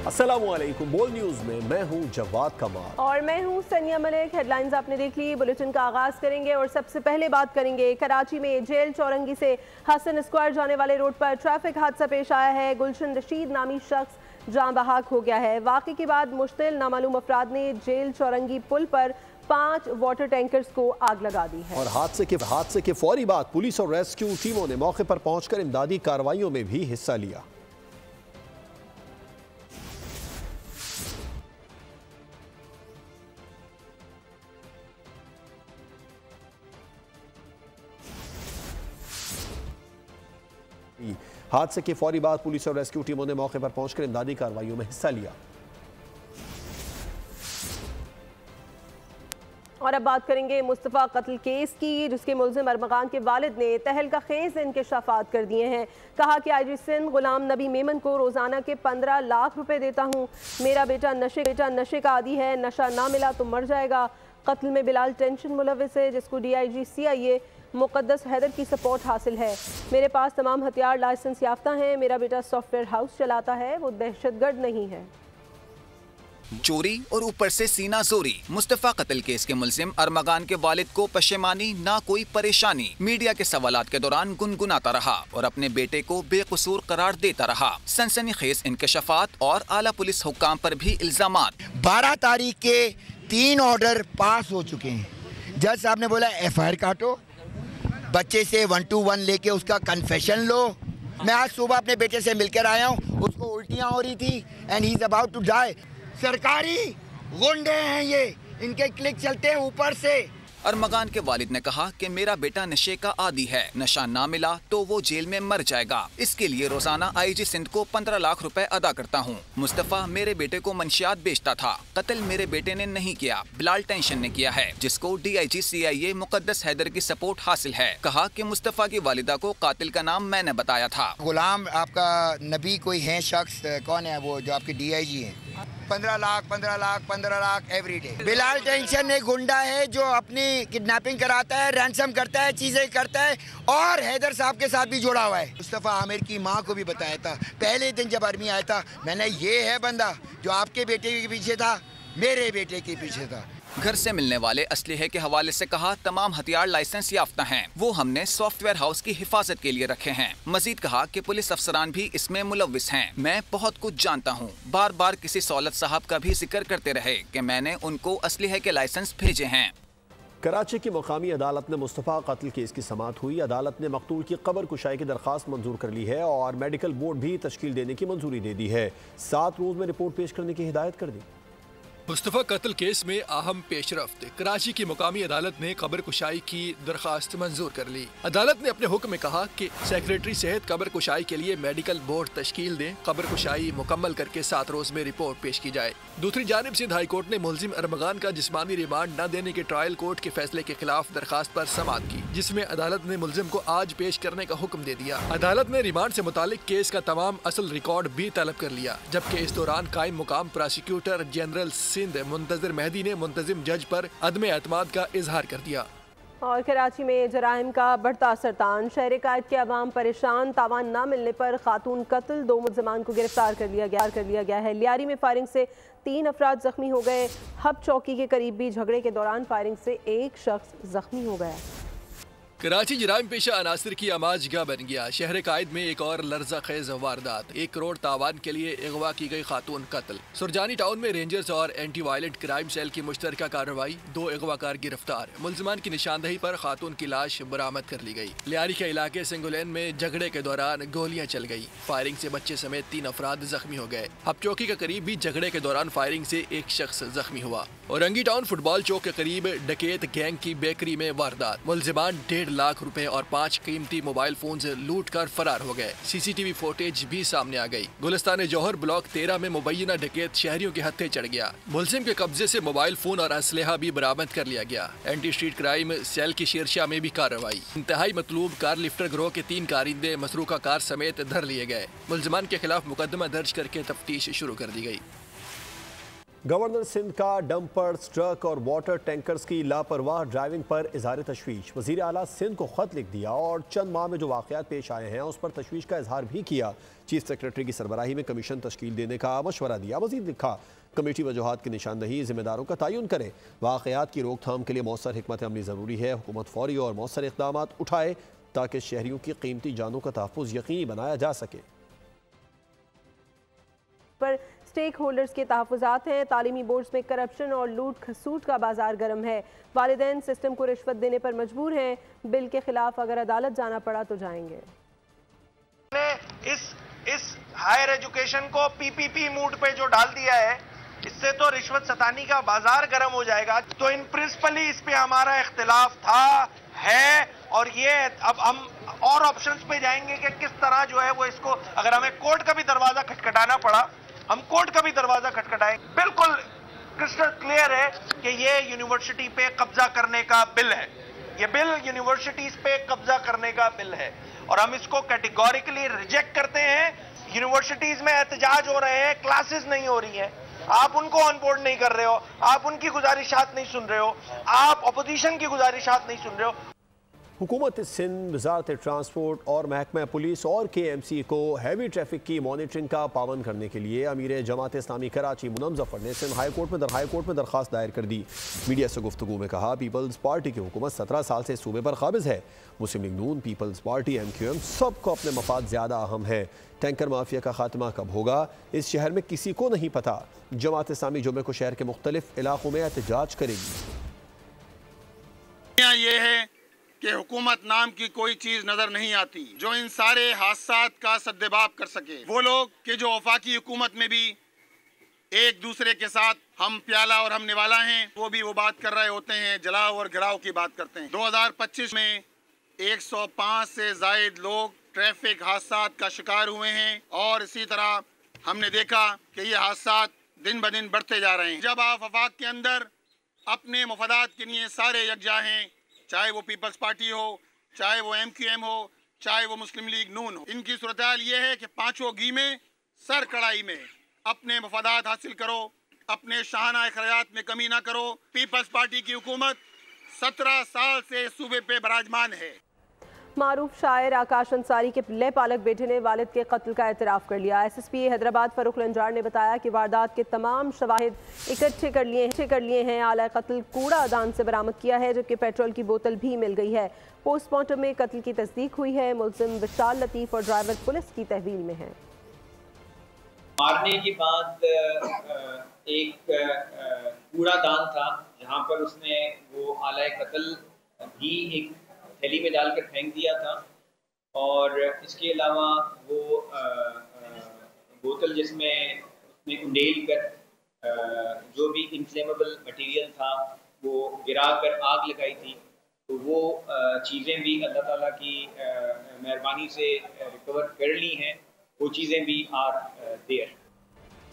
अस्सलामुअलैकुम। बोल न्यूज में मैं हूं जवाद कमाल और मैं हूं सनिया मलिक। हेडलाइंस आपने देख ली। बुलेटिन का आगाज करेंगे और सबसे पहले बात करेंगे कराची में जेल चौरंगी से हसन स्क्वायर जाने वाले रोड पर ट्रैफिक हादसा पेश आया है। गुलशन रशीद नामी शख्स जान बहक हो गया है। वाक़े के बाद मुश्तिल नामालूम अफराद ने जेल चौरंगी पुल पर 5 वाटर टैंकर्स को आग लगा दी है। और हादसे के फौरी बाद पुलिस और रेस्क्यू टीमों ने मौके पर पहुंचकर इमदादी कार्रवाइयों में भी हिस्सा लिया। हादसे के फौरी बाद पुलिस और रेस्क्यू टीमों ने मौके पर पहुंचकर इमदादी कार्रवाइयों में हिस्सा लिया। और अब बात करेंगे मुस्तफ़ा कत्ल केस की, जिसके मुल्ज़िम अरमगान के वालिद ने तहलका खेज़ इंकशाफात कर दिए हैं। कहा कि IG सिंध गुलाम नबी मेमन को रोज़ाना के 15 लाख रुपए देता हूँ। मेरा बेटा नशे का आदी है, नशा ना मिला तो मर जाएगा। कत्ल में बिलाल टेंशन मुलविस है, जिसको DIG CIA मुक़द्दस हैदर की सपोर्ट हासिल है। मेरे पास तमाम हथियार लाइसेंस याफ्ता हैं। मेरा बेटा सॉफ्टवेयर हाउस चलाता है, वो दहशतगर्द नहीं है। चोरी और ऊपर से सीना जोरी। मुस्तफ़ा कत्ल केस के मुल्जिम अरमगान के वालिद को पशेमानी ना कोई परेशानी। मीडिया के सवालात के दौरान गुनगुनाता रहा और अपने बेटे को बेकसूर करार देता रहा। सनसनीखेज इंकशाफात और आला पुलिस हुक्काम पर भी इल्जामात। 12 तारीख के 3 ऑर्डर पास हो चुके हैं। जज साहब ने बोला FIR काटो, बच्चे से 1-to-1 लेके उसका कन्फेशन लो। मैं आज सुबह अपने बेटे से मिलकर आया हूँ, उसको उल्टियाँ हो रही थी and he is about to die. सरकारी गुंडे हैं ये, इनके क्लिक चलते हैं ऊपर से। अरमगान के वालिद ने कहा कि मेरा बेटा नशे का आदी है, नशा ना मिला तो वो जेल में मर जाएगा। इसके लिए रोजाना IG सिंध को 15 लाख रुपए अदा करता हूँ। मुस्तफ़ा मेरे बेटे को मंशियात बेचता था। कत्ल मेरे बेटे ने नहीं किया, बिलाल टेंशन ने किया है, जिसको DIG CIA मुक़द्दस हैदर की सपोर्ट हासिल है। कहा कि मुस्तफ़ा की वालिदा को कातिल का नाम मैंने बताया था। गुलाम आपका नबी कोई है शख्स, कौन है वो जो आपके DIG है? 15 lakh every day. Bilal tension एक गुंडा है जो अपनी किडनैपिंग कराता है, रैंसम करता है, चीजें करता है और हैदर साहब के साथ भी जुड़ा हुआ है। मुस्तफ़ा आमिर की माँ को भी बताया था पहले दिन जब आर्मी आया था, मैंने ये है बंदा जो आपके बेटे के पीछे था, मेरे बेटे के पीछे था। घर से मिलने वाले असलहे के हवाले से कहा तमाम हथियार लाइसेंस याफ्ता हैं, वो हमने सॉफ्टवेयर हाउस की हिफाजत के लिए रखे हैं। मजीद कहा कि पुलिस अफसरान भी इसमें मुलविस हैं। मैं बहुत कुछ जानता हूँ। बार बार किसी सौलत साहब का भी जिक्र करते रहे कि मैंने उनको असलहे के लाइसेंस भेजे हैं। कराची की मुकामी अदालत ने मुस्तफ़ा कत्ल केस की समाअत हुई। अदालत ने मकतूल की कब्र कुशाई की दरख्वास्त मंजूर कर ली है और मेडिकल बोर्ड भी तश्कील देने की मंजूरी दे दी है। 7 रोज में रिपोर्ट पेश करने की हिदायत कर दी। मुस्तफ़ा कत्ल केस में अहम पेशरफ्त। कराची की मुकामी अदालत ने कब्र कुशाई की दरखास्त मंजूर कर ली। अदालत ने अपने हुक्म में कहा कि सेक्रेटरी सेहत कब्र कुशाई के लिए मेडिकल बोर्ड तश्कील दें। कब्र कुशाई मुकम्मल करके 7 रोज में रिपोर्ट पेश की जाए। दूसरी जानिब सिंध हाई कोर्ट ने मुल्जिम अरमगान का जिस्मानी रिमांड न देने के ट्रायल कोर्ट के फैसले के खिलाफ दरखास्त पर समाअत की, जिसमें अदालत ने मुल्जिम को आज पेश करने का हुक्म दे दिया। अदालत ने रिमांड से मुतालिक केस का तमाम असल रिकॉर्ड भी तलब कर लिया, जबकि इस दौरान कायम मुकाम प्रोसिक्यूटर जनरल सिंध मुंतजिर मेहदी ने मुंतजिम जज पर अदम एतमाद का इजहार कर दिया। और कराची में जराइम का बढ़ता सरतान। शहर कायद के अवाम परेशान। तावान न मिलने पर खातून कत्ल, 2 मुल्ज़िमान को गिरफ्तार कर लिया गया है। लियारी में फायरिंग से 3 अफराद जख्मी हो गए। हब चौकी के करीब भी झगड़े के दौरान फायरिंग से 1 शख्स जख्मी हो गया। कराची जराइम पेशा अनासर की आमाजगाह बन गया। शहर कायद में एक और लर्जा खेज वारदात। 1 करोड़ तावान के लिए अगवा की गई खातून कत्ल। सुरजानी टाउन में रेंजर्स और एंटी वायलेंट क्राइम सेल की मुश्तरका कार्रवाई। 2 अगवाकार गिरफ्तार। मुल्जिमान की निशानदही पर खातून की लाश बरामद कर ली गई। लियारी के इलाके सिंगुलैन में झगड़े के दौरान गोलियां चल गई। फायरिंग से बच्चे समेत 3 अफराद जख्मी हो गए। हब चौकी के करीब भी झगड़े के दौरान फायरिंग से 1 शख्स जख्मी हुआ। औरंगी टाउन फुटबॉल चौक के करीब डकैत गैंग की बेकरी में वारदात। मुल्जिमान 1.5 लाख रुपए और 5 कीमती मोबाइल फोन लूट कर फरार हो गए। CCTV फुटेज भी सामने आ गई। गुलिस्तान जौहर ब्लॉक 13 में मुबैना डकैत शहरियों के हत्थे चढ़ गया। मुल्जिम के कब्जे से मोबाइल फोन और असलहा भी बरामद कर लिया गया। एंटी स्ट्रीट क्राइम सेल की शेरशाह में भी कार्रवाई। इंतहाई मतलूब कार लिफ्टर गिरोह के 3 कारिंदे मसरूका कार समेत धर लिए गए। मुल्जिमान के खिलाफ मुकदमा दर्ज करके तफ्तीश शुरू कर दी गई। गवर्नर सिंध का डंपर्स, ट्रक और वाटर टैंकर्स की लापरवाह ड्राइविंग पर इजहार तशवीश। वज़ीर आला सिंध को खत लिख दिया और चंद माह में जो वाक़यात पेश आए हैं उस पर तशवीश का इजहार भी किया। चीफ सेक्रेटरी की सरबराही में कमीशन तश्कील देने का मशवरा दिया। मज़ीद लिखा, कमेटी वजूहात की निशानदही, जिम्मेदारों का तयन करे। वाक़यात की रोकथाम के लिए मौसर हिकमत अमली ज़रूरी है। हुकूमत फौरी और मौसर इक़दाम उठाए ताकि शहरियों की कीमती जानों का तहफ़्फ़ुज़ यकीनी बनाया जा सके। पर स्टेक होल्डर्स के तहफ़्फ़ुज़ात हैं। तालीमी बोर्ड्स में करप्शन और लूट खसूट का बाजार गर्म है। वालिदैन सिस्टम को रिश्वत देने पर मजबूर हैं। बिल के खिलाफ अगर अदालत जाना पड़ा तो जाएंगे। इस हायर एजुकेशन को पीपीपी मूड पे जो डाल दिया है, इससे तो रिश्वत सतानी का बाजार गर्म हो जाएगा। तो इन प्रिंसिपली इस पे हमारा इख्तिलाफ था, है, और ये अब हम और ऑप्शंस पे जाएंगे कि किस तरह जो है वो इसको, अगर हमें कोर्ट का भी दरवाजा खटखटाना पड़ा, हम कोर्ट का भी दरवाजा खटखटाएंगे। बिल्कुल क्रिस्टल क्लियर है कि ये यूनिवर्सिटी पे कब्जा करने का बिल है। ये बिल यूनिवर्सिटीज पे कब्जा करने का बिल है और हम इसको कैटेगोरिकली रिजेक्ट करते हैं। यूनिवर्सिटीज में एहतजाज हो रहे हैं, क्लासेस नहीं हो रही हैं, आप उनको ऑन बोर्ड नहीं कर रहे हो, आप उनकी गुजारिशात नहीं सुन रहे हो, आप अपोजिशन की गुजारिशात नहीं सुन रहे हो। हुकूमत सिंध, वज़ारत ट्रांसपोर्ट और महकमा पुलिस और KMC को हैवी ट्रैफिक की मॉनिटरिंग का पाबंद करने के लिए अमीर जमात इस्लामी कराची मुनम जफर ने सिंध हाई कोर्ट में दरख्वास्त दायर कर दी। मीडिया से गुफ्तगू में कहा, पीपल्स पार्टी की हुकूमत 17 साल से सूबे पर काबिज है। मुस्लिम लीग नून, पीपल्स पार्टी, MQM सबको अपने मफाद ज़्यादा अहम है। टैंकर माफिया का खात्मा कब होगा इस शहर में किसी को नहीं पता। जमात इस्लामी जुमे को शहर के मुख्तलिफ इलाकों में एहतजाज करेगी। ये है कि हुकूमत नाम की कोई चीज नजर नहीं आती जो इन सारे हादसात का सद्देबाब कर सके। वो लोग कि जो वफाकी हुकूमत में भी एक दूसरे के साथ हम प्याला और हम निवाला हैं, वो भी वो बात कर रहे होते हैं, जलाओ और गिराव की बात करते हैं। 2025 में 105 से जायद लोग ट्रैफिक हादसात का शिकार हुए हैं और इसी तरह हमने देखा कि ये हादसात दिन ब दिन बढ़ते जा रहे हैं। जब आप वफाक के अंदर अपने मफादात के लिए सारे यकजा हैं, चाहे वो पीपल्स पार्टी हो, चाहे वो MQM हो, चाहे वो मुस्लिम लीग नून हो, इनकी सूरत हाल ये है कि पांचों घी में सर कढ़ाई में अपने मफादात हासिल करो, अपने शाहाना खर्चात में कमी ना करो। पीपल्स पार्टी की हुकूमत 17 साल से सूबे पे बराजमान है। मारूफ शायर आकाश अंसारी के पिल्ले पालक बेटे ने वालिद के कत्ल का एतराफ़ कर लिया। SSP हैदराबाद फरूख लंजार ने बताया कि वारदात के तमाम शवाहिद इकट्ठे कर लिए हैं। आला कत्ल कूड़ा दान से बरामद किया है, जबकि पेट्रोल की बोतल भी मिल गई है। पोस्टमार्टम में कत्ल की तस्दीक हुई है। मुलजिम विशाल लतीफ़ और ड्राइवर पुलिस की तहवील में है। मारने के बाद एक कूड़ा दान था जहाँ पर उसने वो आला कत्ल भी एक थैली में डालकर फेंक दिया था और इसके अलावा वो बोतल जिसमें उसने उंडेल कर जो भी इनफ्लेमेबल मटेरियल था वो गिरा कर आग लगाई थी। तो वो चीज़ें भी अल्लाह ताला की मेहरबानी से रिकवर कर ली हैं। वो चीज़ें भी आर देयर।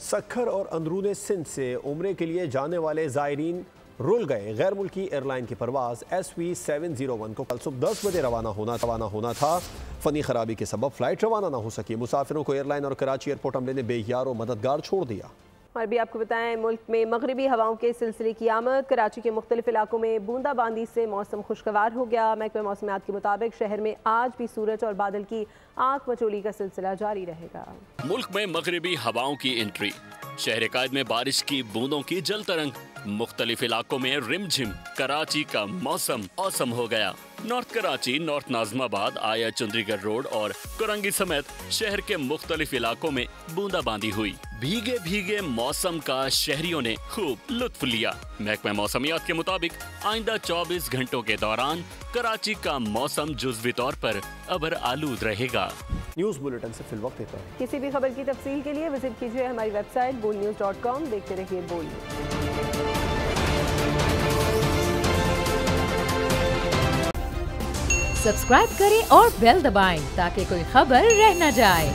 सक्खर और अंदरूने सिंध से उम्रे के लिए जाने वाले ज़ायरीन रुल गए। गैर मुल्की एयरलाइन की परवाज़ SV701 को कल सुबह 10 बजे रवाना होना था। फ़नी खराबी के सबब फ़्लाइट रवाना ना हो सकी। मुसाफिरों को एयरलाइन और कराची एयरपोर्ट अमले ने बेयार और मददगार छोड़ दिया। और भी आपको बताएं, मुल्क में मगरिबी हवाओं के सिलसिले की आमद। कराची के मुख्तलिफ इलाकों में बूंदाबांदी से मौसम खुशगवार हो गया। महकमा मौसमियात के मुताबिक शहर में आज भी सूरज और बादल की आंख मचोली का सिलसिला जारी रहेगा। मुल्क में मगरिबी हवाओं की एंट्री, शहर कायद में बारिश की बूंदों की जल तरंग, मुख्तलिफ इलाकों में रिमझिम। कराची का मौसम औसम हो गया। नॉर्थ कराची, नॉर्थ नाजमाबाद, आया चंद्रीगढ़ रोड और कुरंगी समेत शहर के मुख्तलिफ इलाकों में बूंदाबांदी हुई। भीगे भीगे मौसम का शहरियों ने खूब लुत्फ लिया। महकमा मौसमियात के मुताबिक आइंदा 24 घंटों के दौरान कराची का मौसम जुज़वी तौर पर अबर आलूद रहेगा। न्यूज़ बुलेटिन से फिलवक्त इतना। किसी भी खबर की तफसील के लिए विजिट कीजिए हमारी वेबसाइट boldnews.com। देखते रहिए बोल्ड। सब्सक्राइब करें और बेल दबाएं ताकि कोई खबर रह न जाए।